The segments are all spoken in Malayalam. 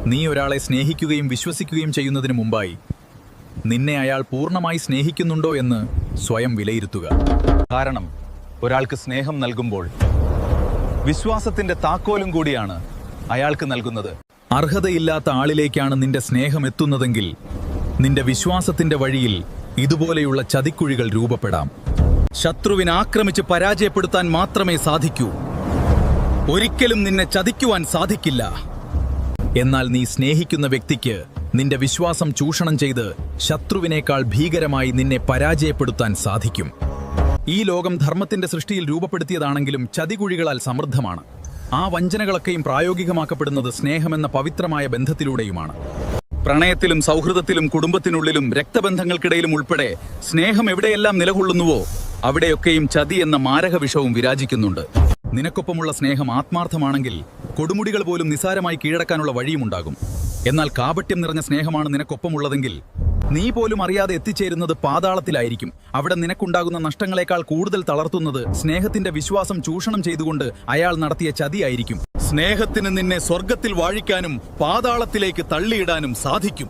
നീ ഒരാളെ സ്നേഹിക്കുകയും വിശ്വസിക്കുകയും ചെയ്യുന്നതിന് മുമ്പായി നിന്നെ അയാൾ പൂർണ്ണമായി സ്നേഹിക്കുന്നുണ്ടോ എന്ന് സ്വയം വിലയിരുത്തുക. കാരണം ഒരാൾക്ക് സ്നേഹം നൽകുമ്പോൾ വിശ്വാസത്തിന്റെ താക്കോലും കൂടിയാണ് അയാൾക്ക് നൽകുന്നത്. അർഹതയില്ലാത്ത ആളിലേക്കാണ് നിന്റെ സ്നേഹം എത്തുന്നതെങ്കിൽ നിന്റെ വിശ്വാസത്തിന്റെ വഴിയിൽ ഇതുപോലെയുള്ള ചതിക്കുഴികൾ രൂപപ്പെടാം. ശത്രുവിനെ ആക്രമിച്ച് പരാജയപ്പെടുത്താൻ മാത്രമേ സാധിക്കൂ. ഒരിക്കലും നിന്നെ ചതിക്കുവാൻ സാധിക്കില്ല. എന്നാൽ നീ സ്നേഹിക്കുന്ന വ്യക്തിക്ക് നിന്റെ വിശ്വാസം ചൂഷണം ചെയ്ത് ശത്രുവിനേക്കാൾ ഭീകരമായി നിന്നെ പരാജയപ്പെടുത്താൻ സാധിക്കും. ഈ ലോകം ധർമ്മത്തിന്റെ സൃഷ്ടിയിൽ രൂപപ്പെടുത്തിയതാണെങ്കിലും ചതികുഴികളാൽ സമൃദ്ധമാണ്. ആ വഞ്ചനകളൊക്കെയും പ്രായോഗികമാക്കപ്പെടുന്നത് സ്നേഹമെന്ന പവിത്രമായ ബന്ധത്തിലൂടെയുമാണ്. പ്രണയത്തിലും സൗഹൃദത്തിലും കുടുംബത്തിനുള്ളിലും രക്തബന്ധങ്ങൾക്കിടയിലും ഉൾപ്പെടെ സ്നേഹം എവിടെയെല്ലാം നിലകൊള്ളുന്നുവോ അവിടെയൊക്കെയും ചതി എന്ന മാരക വിഷവും വിരാജിക്കുന്നുണ്ട്. നിനക്കൊപ്പമുള്ള സ്നേഹം ആത്മാർത്ഥമാണെങ്കിൽ കൊടുമുടികൾ പോലും നിസാരമായി കീഴടക്കാനുള്ള വഴിയുമുണ്ടാകും. എന്നാൽ കാപട്യം നിറഞ്ഞ സ്നേഹമാണ് നിനക്കൊപ്പമുള്ളതെങ്കിൽ നീ പോലും അറിയാതെ എത്തിച്ചേരുന്നത് പാതാളത്തിലായിരിക്കും. അവിടെ നിനക്കുണ്ടാകുന്ന നഷ്ടങ്ങളെക്കാൾ കൂടുതൽ തളർത്തുന്നത് സ്നേഹത്തിന്റെ വിശ്വാസം ചൂഷണം ചെയ്തുകൊണ്ട് അയാൾ നടത്തിയ ചതിയായിരിക്കും. സ്നേഹത്തിന് നിന്നെ സ്വർഗത്തിൽ വാഴിക്കാനും പാതാളത്തിലേക്ക് തള്ളിയിടാനും സാധിക്കും.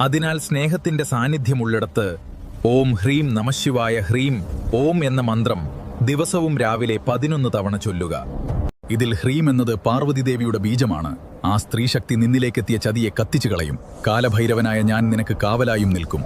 അതിനാൽ സ്നേഹത്തിന്റെ സാന്നിധ്യമുള്ളിടത്ത് ഓം ഹ്രീം നമഃശിവായ ഹ്രീം ഓം എന്ന മന്ത്രം ദിവസവും രാവിലെ 11 തവണ ചൊല്ലുക. ഇതിൽ ഹ്രീം എന്നത് പാർവതിദേവിയുടെ ബീജമാണ്. ആ സ്ത്രീശക്തി നിന്നിലേക്കെത്തിയ ചതിയെ കത്തിച്ചു കളയും. കാലഭൈരവനായ ഞാൻ നിനക്ക് കാവലായും നിൽക്കും.